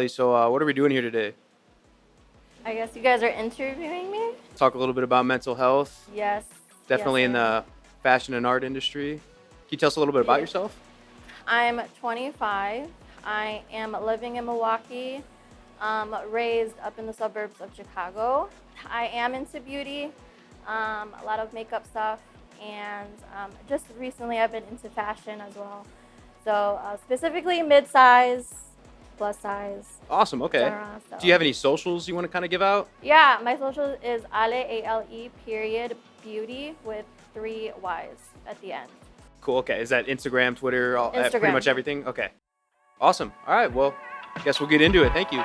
Ali. So what are we doing here today? I guess you guys are interviewing me? Talk a little bit about mental health, Yes. definitely yes, in I am. the fashion and art industry. Can you tell us a little bit about Yeah. yourself? I'm 25. I am living in Milwaukee, raised up in the suburbs of Chicago. I am into beauty, a lot of makeup stuff, and just recently I've been into fashion as well. So specifically mid-size, plus size, Awesome. Okay. etc. Do you So have any socials you want to kind of give out? yeah, my social is Ale ALE period beauty with 3 Y's at the end. Cool. Okay. Is that Instagram, Twitter, pretty Instagram. much everything? Okay. Awesome. All right. Well, guess we'll get into it. Thank you.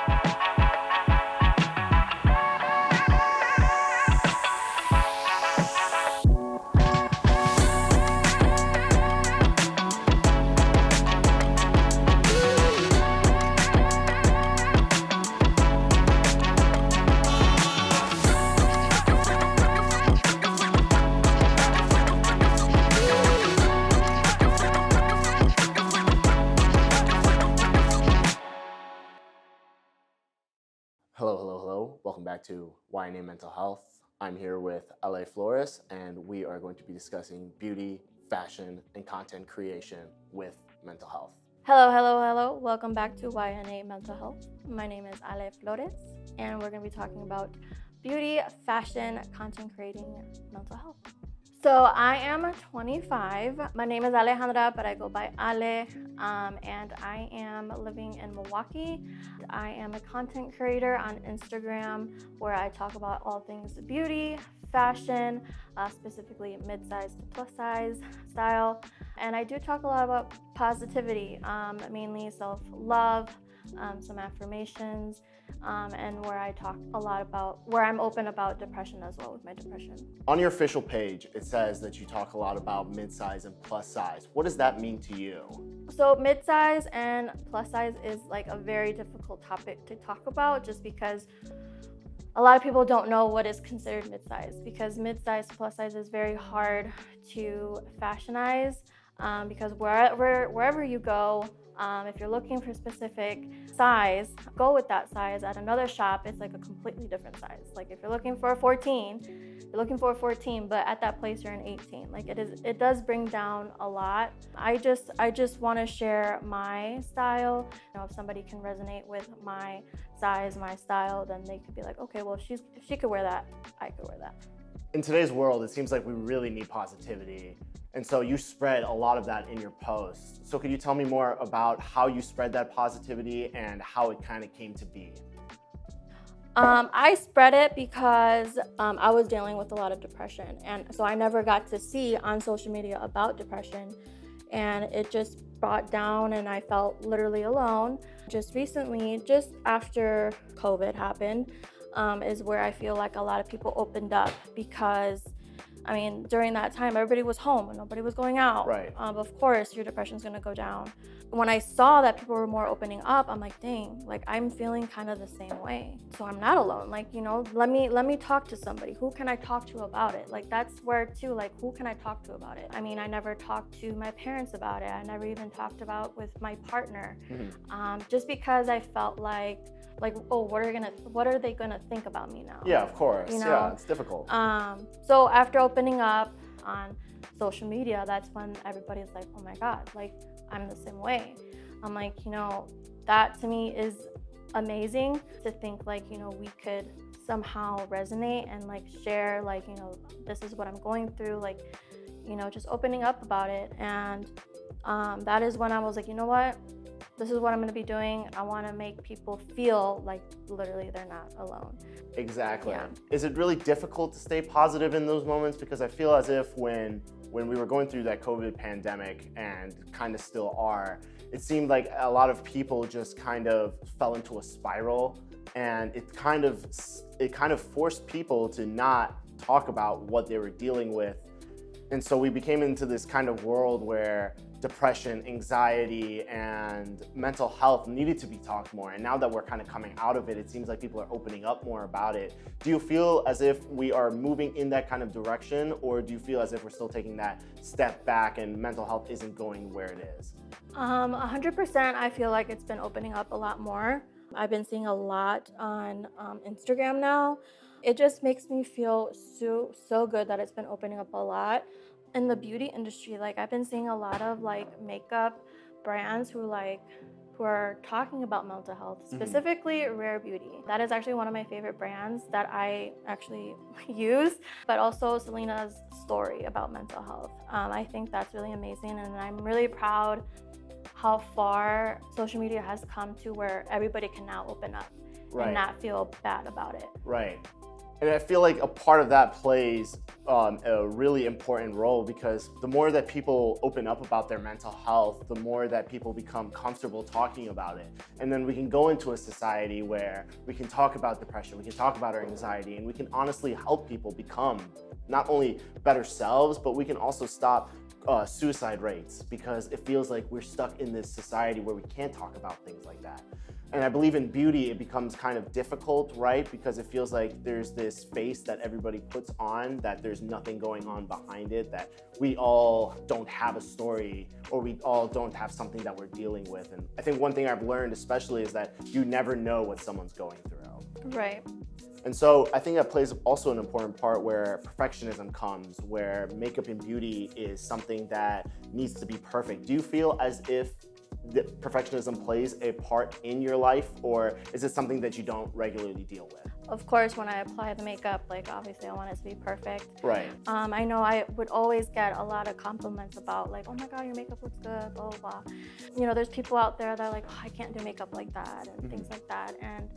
Hello. Welcome back to ynamentalhealth. I'm here with Ale Flores, and we are going to be discussing beauty, fashion, and content creation with mental health. Hello. Welcome back to YNA Mental Health. My name is Ale Flores, and we're going to be talking about beauty, fashion, content creating, mental health. So I am 25. My name is Alejandra, but I go by Ale, and I am living in Milwaukee. I am a content creator on Instagram where I talk about all things beauty, fashion, specifically mid-size to plus size style. And I do talk a lot about positivity, mainly self-love, some affirmations, and where I talk a lot about, where I'm open about depression as well with my depression. On your official page, it says that you talk a lot about mid-size and plus size. What does that mean to you? So mid-size and plus size is like a very difficult topic to talk about just because a lot of people don't know what is considered mid-size, because mid-size to plus size is very hard to fashionize, because wherever you go, if you're looking for specific size, go with that size. At another shop, it's like a completely different size. Like if you're looking for a 14, you're looking for a 14, but at that place you're an 18. Like it does bring down a lot. I just want to share my style. You know, if somebody can resonate with my size, my style, then they could be like, okay, well, if she could wear that, I could wear that. In today's world, it seems like we really need positivity. And so you spread a lot of that in your posts. So could you tell me more about how you spread that positivity and how it kind of came to be? I spread it because I was dealing with a lot of depression. And so I never got to see on social media about depression. And it just brought down and I felt literally alone. Just recently, just after COVID happened, is where I feel like a lot of people opened up, because I mean, during that time, everybody was home and nobody was going out. Right. Of course, your depression's gonna go down. When I saw that people were more opening up, I'm like, dang, like I'm feeling kind of the same way. So I'm not alone. Like, you know, let me talk to somebody. Who can I talk to about it? Like that's where too, like who can I talk to about it? I mean, I never talked to my parents about it. I never even talked about with my partner. Just because I felt like, oh, what are they gonna think about me now? Yeah, of course. You know? Yeah, it's difficult. So after opening up on social media, that's when everybody's like, oh my God, like I'm the same way. I'm like, you know, that to me is amazing to think like, you know, we could somehow resonate and like share, like, you know, this is what I'm going through, like, you know, just opening up about it. And that is when I was like, you know what? This is what I'm going to be doing. I want to make people feel like literally they're not alone. Exactly. Yeah. Is it really difficult to stay positive in those moments? Because I feel as if when we were going through that COVID pandemic, and kind of still are, it seemed like a lot of people just kind of fell into a spiral, and it kind of forced people to not talk about what they were dealing with. And so we became into this kind of world where depression, anxiety, and mental health needed to be talked more. And now that we're kind of coming out of it, it seems like people are opening up more about it. Do you feel as if we are moving in that kind of direction, or do you feel as if we're still taking that step back and mental health isn't going where it is? 100%, I feel like it's been opening up a lot more. I've been seeing a lot on Instagram now. It just makes me feel so good that it's been opening up a lot in the beauty industry. Like I've been seeing a lot of like makeup brands who are talking about mental health, specifically Rare Beauty. That is actually one of my favorite brands that I actually use, but also Selena's story about mental health. I think that's really amazing, and I'm really proud how far social media has come to where everybody can now open up and not feel bad about it. Right. And I feel like a part of that plays a really important role, because the more that people open up about their mental health, the more that people become comfortable talking about it. And then we can go into a society where we can talk about depression, we can talk about our anxiety, and we can honestly help people become not only better selves, but we can also stop suicide rates, because it feels like we're stuck in this society where we can't talk about things like that. And I believe in beauty, it becomes kind of difficult, right? Because it feels like there's this face that everybody puts on, that there's nothing going on behind it, that we all don't have a story, or we all don't have something that we're dealing with. And I think one thing I've learned especially is that you never know what someone's going through. Right. And so I think that plays also an important part where perfectionism comes, where makeup and beauty is something that needs to be perfect. Do you feel as if perfectionism plays a part in your life, or is it something that you don't regularly deal with? Of course, when I apply the makeup, like obviously I want it to be perfect. Right. I know I would always get a lot of compliments about like, oh my God, your makeup looks good, blah, blah, blah. You know, there's people out there that are like, oh, I can't do makeup like that and things like that. And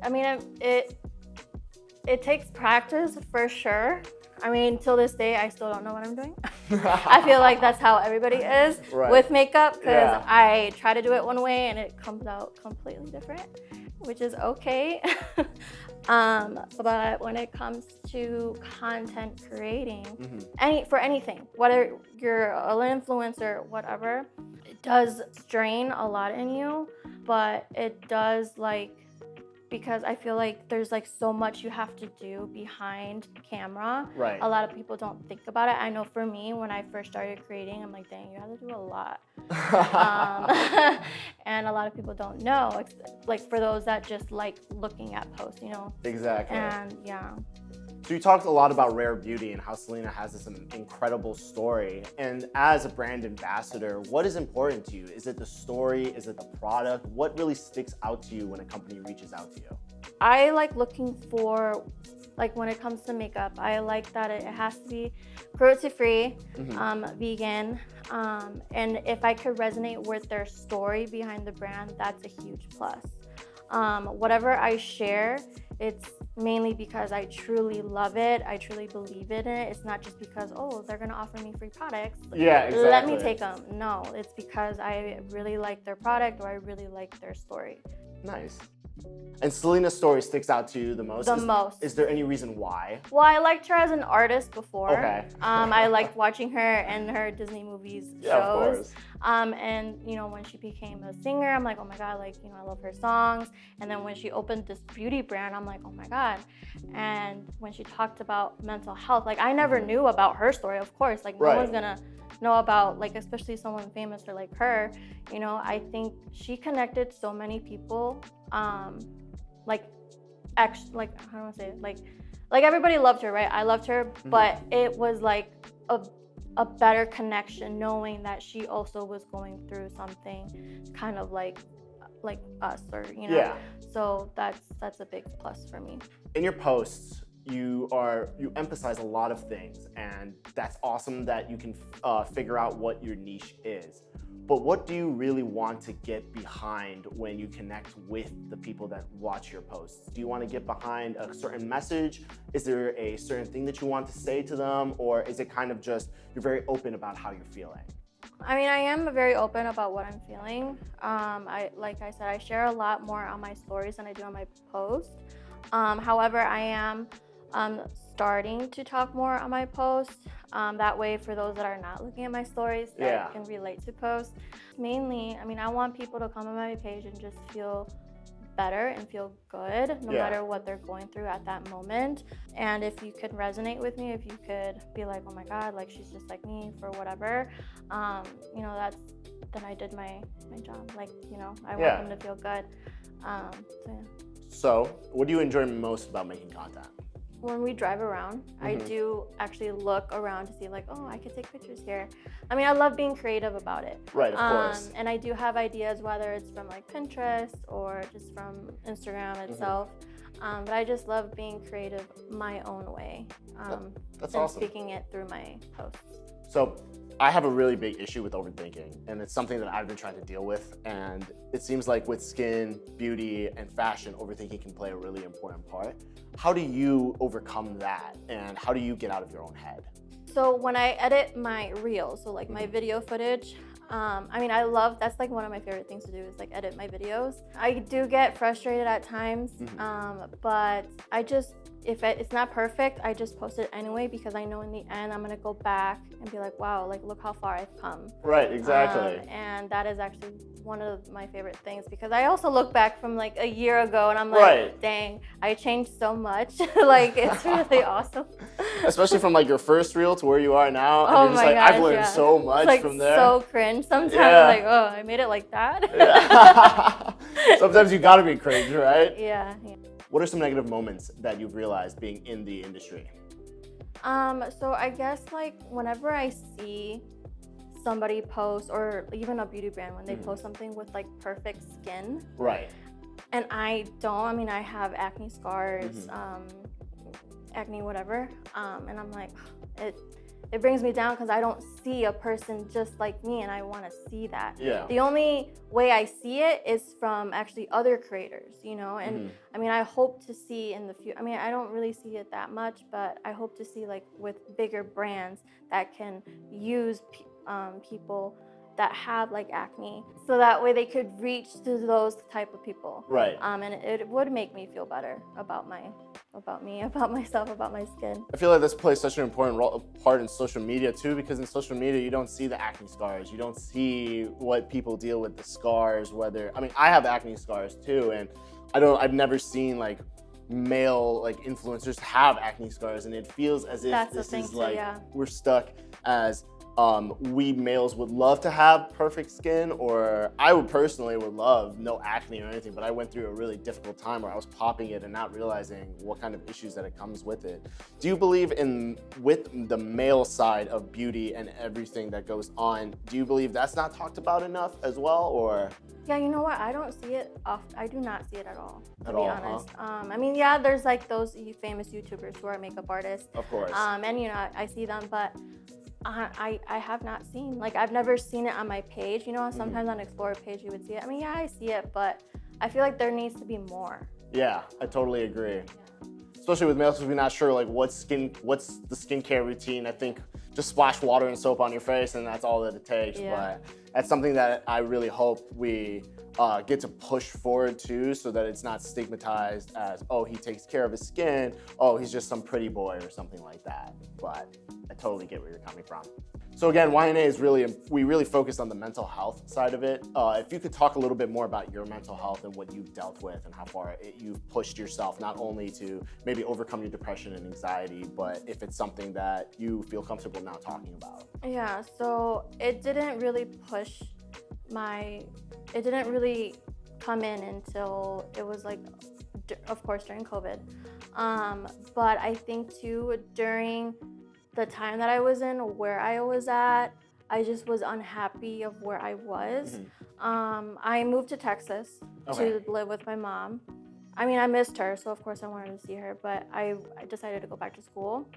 I mean, it takes practice for sure. I mean, till this day, I still don't know what I'm doing. I feel like that's how everybody is with makeup, because I try to do it one way and it comes out completely different, which is okay. But when it comes to content creating, for anything, whether you're an influencer, whatever, it does strain a lot in you, but it does because I feel like there's like so much you have to do behind camera. Right. A lot of people don't think about it. I know for me, when I first started creating, I'm like, dang, you have to do a lot. And a lot of people don't know, like for those that just like looking at posts, you know? Exactly. And yeah. So you talked a lot about Rare Beauty and how Selena has this incredible story. And as a brand ambassador, what is important to you? Is it the story? Is it the product? What really sticks out to you when a company reaches out to you? I like looking for, like when it comes to makeup, I like that it has to be cruelty-free, vegan, and if I could resonate with their story behind the brand, that's a huge plus. Whatever I share, it's mainly because I truly love it. I truly believe in it. It's not just because, oh, they're gonna offer me free products. Yeah, exactly. Let me take them. No, it's because I really like their product or I really like their story. Nice. And Selena's story sticks out to you the most? The most. Is there any reason why? Well, I liked her as an artist before. Okay. I liked watching her and her Disney movies shows. Yeah, of course. And you know, when she became a singer, I'm like, oh my God, like, you know, I love her songs. And then when she opened this beauty brand, I'm like, oh my God. And when she talked about mental health, like I never knew about her story, of course. Like no one's gonna know about, like, especially someone famous or like her, you know. I think she connected so many people, like how do I want to say it? Like everybody loved her, right? I loved her, but it was like a better connection knowing that she also was going through something kind of like us, or you know. So that's a big plus for me. In your posts, you emphasize a lot of things, and that's awesome that you can figure out what your niche is. But what do you really want to get behind when you connect with the people that watch your posts? Do you want to get behind a certain message? Is there a certain thing that you want to say to them? Or is it kind of just you're very open about how you're feeling? I mean, I am very open about what I'm feeling. Like I said, I share a lot more on my stories than I do on my posts. However, I am starting to talk more on my posts. That way, for those that are not looking at my stories, that can relate to posts. Mainly, I mean, I want people to come on my page and just feel better and feel good, no matter what they're going through at that moment. And if you could resonate with me, if you could be like, oh my God, like she's just like me, for whatever, you know, then I did my job. Like, you know, I want them to feel good. So yeah. So, what do you enjoy most about making content? When we drive around, I do actually look around to see like, oh, I could take pictures here. I mean, I love being creative about it. Right, of course. And I do have ideas, whether it's from like Pinterest or just from Instagram itself. But I just love being creative my own way. That's and awesome. speaking it through my posts. So, I have a really big issue with overthinking, and it's something that I've been trying to deal with. And it seems like with skin, beauty, and fashion, overthinking can play a really important part. How do you overcome that, and how do you get out of your own head? So when I edit my reels, so like my video footage, I mean, that's like one of my favorite things to do is like edit my videos. I do get frustrated at times, but I just, if it's not perfect, I just post it anyway because I know in the end I'm gonna go back and be like, wow, like look how far I've come. Right, exactly. And that is actually one of my favorite things because I also look back from like a year ago and I'm like, Right. dang, I changed so much. Like it's really awesome. Especially from like your first reel to where you are now. And Oh you're just my like, I've gosh, learned yeah. so much It's like from there. so cringe. Sometimes Yeah. I'm like, oh, I made it like that. Yeah. Sometimes you gotta be cringe, right? Yeah. What are some negative moments that you've realized being in the industry? So I guess like whenever I see somebody post or even a beauty brand when they post something with like perfect skin Right. and I don't, I mean I have acne scars, acne whatever, and I'm like it brings me down because I don't see a person just like me and I want to see that. Yeah. The only way I see it is from actually other creators, you know, and I mean I hope to see in the future, I mean I don't really see it that much, but I hope to see like with bigger brands that can use people that have like acne so that way they could reach to those type of people. Right. And it would make me feel better about me, about myself, about my skin. I feel like this plays such an important part in social media too, because in social media you don't see the acne scars, you don't see what people deal with the scars. I mean, I have acne scars too, and I've never seen like male like influencers have acne scars, and it feels as if That's the this thing is too, like yeah. we're stuck as we males would love to have perfect skin, or I would personally would love no acne or anything, but I went through a really difficult time where I was popping it and not realizing what kind of issues that it comes with it. Do you believe with the male side of beauty and everything that goes on, do you believe that's not talked about enough as well, or? Yeah, you know what? I don't see it I do not see it at all, to At be all, honest. I mean, yeah, there's like those famous YouTubers who are makeup artists. Of course. And you know, I see them, but I have not seen, like I've never seen it on my page. You know, sometimes on Explorer page you would see it. I mean, yeah, I see it, but I feel like there needs to be more. Yeah, I totally agree. Especially with males, because we're not sure like what's the skincare routine. I think just splash water and soap on your face and that's all that it takes. Yeah. But that's something that I really hope we get to push forward to, so that it's not stigmatized as, oh, he takes care of his skin, oh, he's just some pretty boy or something like that. But I totally get where you're coming from. So again, YNA is we really focused on the mental health side of it. If you could talk a little bit more about your mental health and what you've dealt with and how far you've pushed yourself, not only to maybe overcome your depression and anxiety, but if it's something that you feel comfortable now talking about. Yeah, so it didn't really it didn't really come in until it was like, of course, during COVID. But I think too, during the time that I was in, where I was at, I just was unhappy of where I was. I moved to Texas to live with my mom. I mean, I missed her, so of course I wanted to see her, but I decided to go back to school.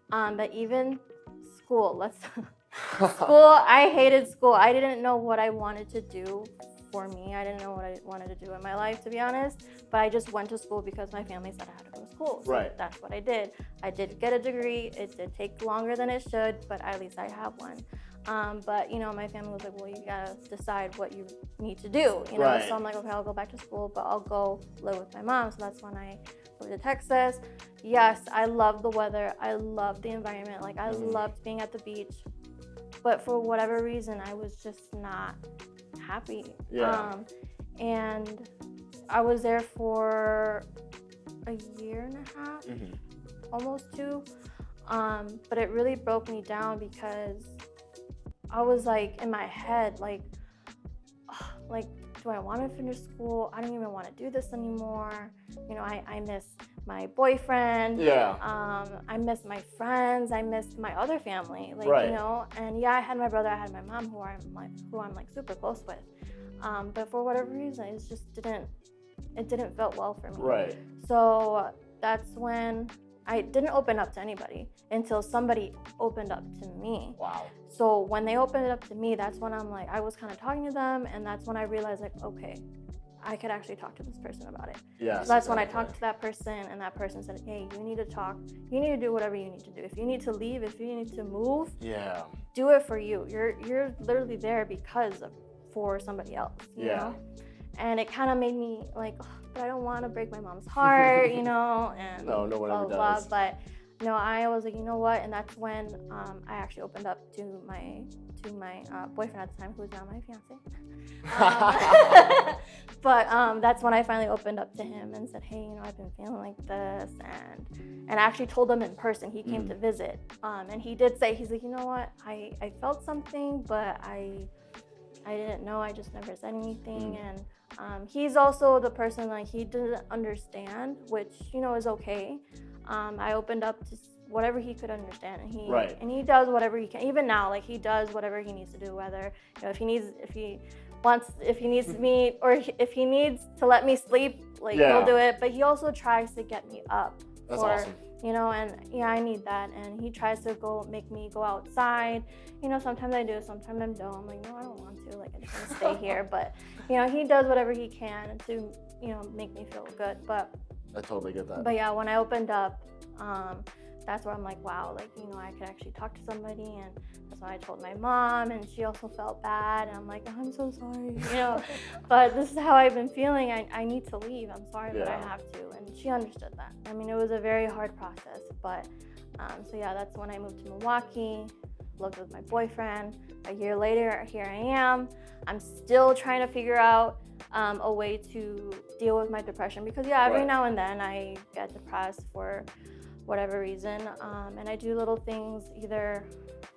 But even school, I hated school. I didn't know what I wanted to do for me. I didn't know what I wanted to do in my life, to be honest, but I just went to school because my family said I had to go to school. So Right. that's what I did. I did get a degree. It did take longer than it should, but at least I have one. But you know, my family was like, well, you gotta decide what you need to do, you know? Right. So I'm like, okay, I'll go back to school, but I'll go live with my mom. So that's when I moved to Texas. Yes, I love the weather. I love the environment. Like I loved being at the beach, but for whatever reason, I was just not happy. Yeah. And I was there for a year and a half, almost 2. But it really broke me down because I was like in my head, like do I want to finish school? I don't even want to do this anymore. You know, I miss my boyfriend. Yeah. I miss my friends. I miss my other family. Like, Right. you know, and yeah, I had my brother, I had my mom who I'm like super close with. But for whatever reason, it didn't feel well for me. Right. So that's when I didn't open up to anybody until somebody opened up to me. Wow. So when they opened it up to me, that's when I was kind of talking to them, and that's when I realized, like, okay, I could actually talk to this person about it. Yes. So that's when I talked to that person, and that person said, hey, you need to talk. You need to do whatever you need to do. If you need to leave, if you need to move, Yeah. do it for you. You're literally there for somebody else, you know? And it kind of made me like, oh, but I don't want to break my mom's heart, you know, and No one ever blah, does. but no, I was like, you know what? And that's when I actually opened up to my boyfriend at the time, who is now my fiance. But that's when I finally opened up to him and said, hey, you know, I've been feeling like this, and I actually told him in person. He came to visit, and he did say, he's like, you know what? I felt something, but I didn't know. I just never said anything. And he's also the person, like, he didn't understand, which, you know, is okay. I opened up to whatever he could understand, and he does whatever he can. Even now, like, he does whatever he needs to do. Whether, you know, if he needs me, or if he needs to let me sleep, like, he'll do it. But he also tries to get me up. That's awesome. You know, and yeah, I need that. And he tries to make me go outside. You know, sometimes I do, sometimes I don't. I'm like, no, I don't want to. Like, I just want to stay here. But, you know, he does whatever he can to, you know, make me feel good. But I totally get that. But yeah, when I opened up, that's where I'm like, wow, like, you know, I could actually talk to somebody. And that's when I told my mom, and she also felt bad. And I'm like, oh, I'm so sorry, you know, but this is how I've been feeling. I need to leave. I'm sorry, but I have to. And she understood that. I mean, it was a very hard process, but so yeah, that's when I moved to Milwaukee, lived with my boyfriend. A year later, here I am. I'm still trying to figure out a way to deal with my depression, because yeah, every now and then I get depressed for whatever reason, and I do little things. Either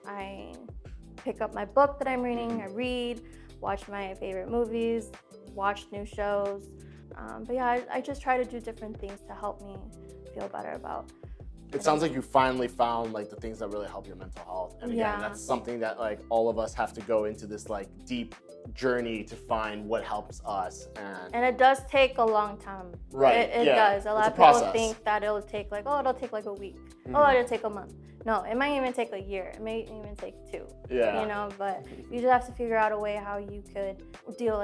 I pick up my book that I'm reading, I read, watch my favorite movies, watch new shows, but yeah, I just try to do different things to help me feel better about. It sounds like you finally found, like, the things that really help your mental health. And again, that's something that, like, all of us have to go into this, like, deep journey to find what helps us. And it does take a long time. Right. It does. A lot of people think that it'll take like, it'll take like a week. Oh, it'll take a month. No, it might even take a year. It may even take 2. Yeah. You know, but you just have to figure out a way how you could deal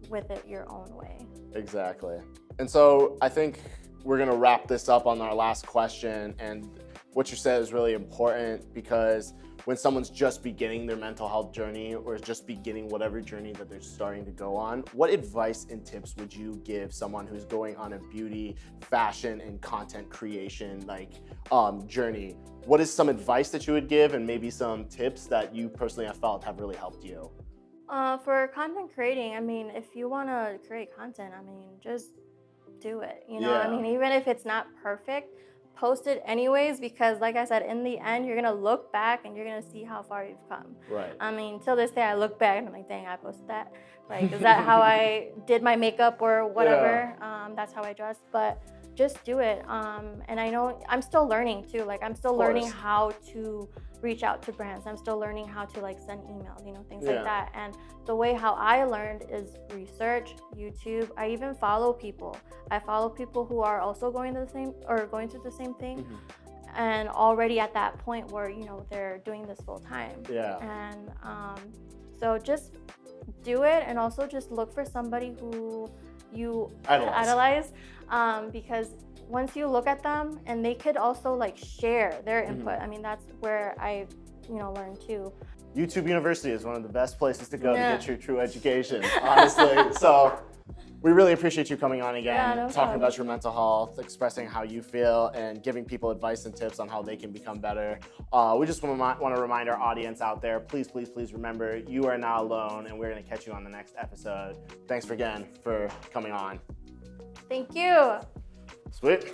with it your own way. Exactly. And so I think we're going to wrap this up on our last question. And what you said is really important, because when someone's just beginning their mental health journey, or just beginning whatever journey that they're starting to go on, what advice and tips would you give someone who's going on a beauty, fashion, and content creation journey? What is some advice that you would give, and maybe some tips that you personally have felt have really helped you? For content creating, I mean, if you want to create content, I mean, just do it. You know, I mean, even if it's not perfect, post it anyways, because like I said, in the end, you're gonna look back and you're gonna see how far you've come. Right. I mean, till this day, I look back and I'm like, dang, I posted that. Like, is that how I did my makeup or whatever? That's how I dressed. But just do it. And I know I'm still learning too. Like, I'm still learning how to reach out to brands. I'm still learning how to like send emails, you know, things like that. And the way how I learned is research, YouTube. I even follow people. I follow people who are also going through the same thing. And already at that point where, you know, they're doing this full time. Yeah. And so just do it, and also just look for somebody who you idolize, because once you look at them, and they could also like share their input. I mean, that's where I, you know, learned too. YouTube University is one of the best places to go to get your true education, honestly. So we really appreciate you coming on again, talking about your mental health, expressing how you feel, and giving people advice and tips on how they can become better. We just want to remind our audience out there, please, please, please remember, you are not alone, and we're going to catch you on the next episode. Thanks again for coming on. Thank you. Sweet.